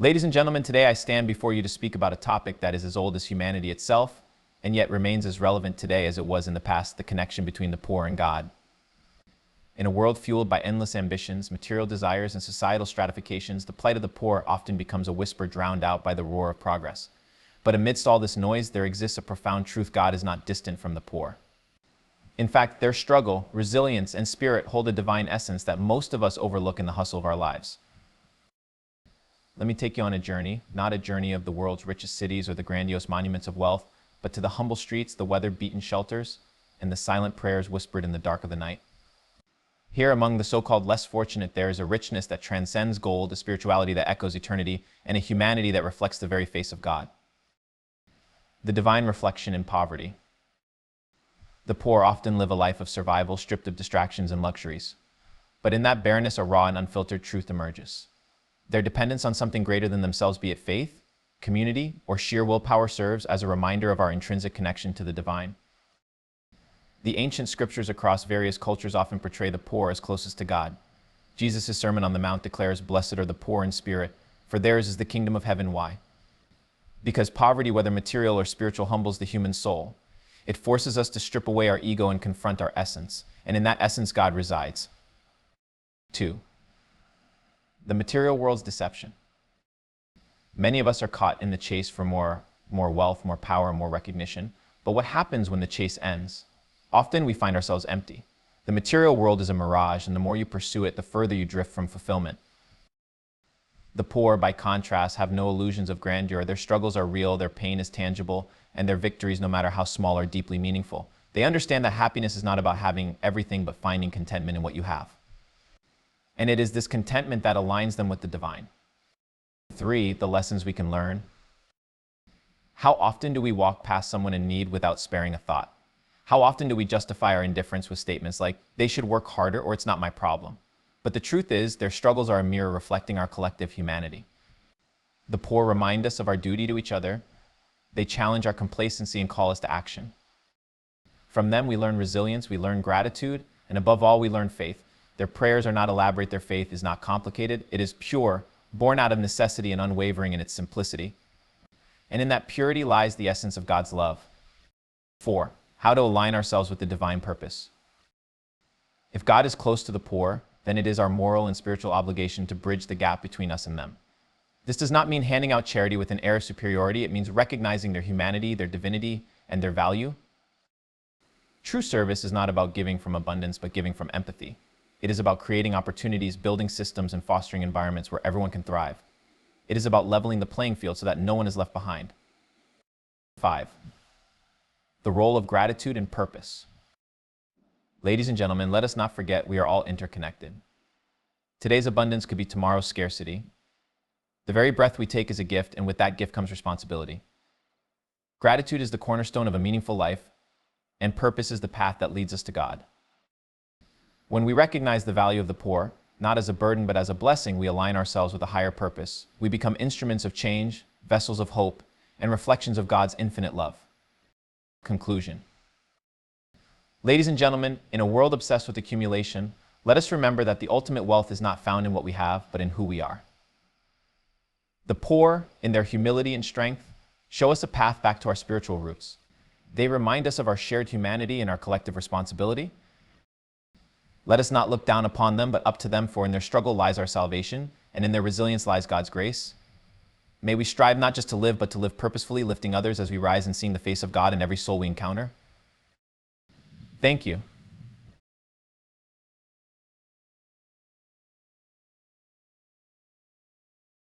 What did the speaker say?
Ladies and gentlemen, today I stand before you to speak about a topic that is as old as humanity itself, and yet remains as relevant today as it was in the past: the connection between the poor and God. In a world fueled by endless ambitions, material desires, and societal stratifications, the plight of the poor often becomes a whisper drowned out by the roar of progress. But amidst all this noise, there exists a profound truth: God is not distant from the poor. In fact, their struggle, resilience, and spirit hold a divine essence that most of us overlook in the hustle of our lives. Let me take you on a journey, not a journey of the world's richest cities or the grandiose monuments of wealth, but to the humble streets, the weather-beaten shelters, and the silent prayers whispered in the dark of the night. Here, among the so-called less fortunate, there is a richness that transcends gold, a spirituality that echoes eternity, and a humanity that reflects the very face of God. The divine reflection in poverty. The poor often live a life of survival, stripped of distractions and luxuries. But in that barrenness, a raw and unfiltered truth emerges. Their dependence on something greater than themselves, be it faith, community, or sheer willpower, serves as a reminder of our intrinsic connection to the divine. The ancient scriptures across various cultures often portray the poor as closest to God. Jesus' Sermon on the Mount declares, "Blessed are the poor in spirit, for theirs is the kingdom of heaven." Why? Because poverty, whether material or spiritual, humbles the human soul. It forces us to strip away our ego and confront our essence, and in that essence, God resides. 2. The material world's deception. Many of us are caught in the chase for more wealth, more power, more recognition. But what happens when the chase ends? Often we find ourselves empty. The material world is a mirage, and the more you pursue it, the further you drift from fulfillment. The poor, by contrast, have no illusions of grandeur. Their struggles are real, their pain is tangible, and their victories, no matter how small, are deeply meaningful. They understand that happiness is not about having everything, but finding contentment in what you have. And it is this contentment that aligns them with the divine. 3. The lessons we can learn. How often do we walk past someone in need without sparing a thought? How often do we justify our indifference with statements like, "They should work harder," or "It's not my problem"? But the truth is, their struggles are a mirror reflecting our collective humanity. The poor remind us of our duty to each other. They challenge our complacency and call us to action. From them, we learn resilience, we learn gratitude, and above all, we learn faith. Their prayers are not elaborate, their faith is not complicated. It is pure, born out of necessity, and unwavering in its simplicity. And in that purity lies the essence of God's love. 4. How to align ourselves with the divine purpose. If God is close to the poor, then it is our moral and spiritual obligation to bridge the gap between us and them. This does not mean handing out charity with an air of superiority. It means recognizing their humanity, their divinity, and their value. True service is not about giving from abundance, but giving from empathy. It is about creating opportunities, building systems, and fostering environments where everyone can thrive. It is about leveling the playing field so that no one is left behind. 5. The role of gratitude and purpose. Ladies and gentlemen, let us not forget we are all interconnected. Today's abundance could be tomorrow's scarcity. The very breath we take is a gift, and with that gift comes responsibility. Gratitude is the cornerstone of a meaningful life, and purpose is the path that leads us to God. When we recognize the value of the poor, not as a burden but as a blessing, we align ourselves with a higher purpose. We become instruments of change, vessels of hope, and reflections of God's infinite love. Conclusion. Ladies and gentlemen, in a world obsessed with accumulation, let us remember that the ultimate wealth is not found in what we have, but in who we are. The poor, in their humility and strength, show us a path back to our spiritual roots. They remind us of our shared humanity and our collective responsibility. Let us not look down upon them, but up to them, for in their struggle lies our salvation, and in their resilience lies God's grace. May we strive not just to live, but to live purposefully, lifting others as we rise and seeing the face of God in every soul we encounter. Thank you.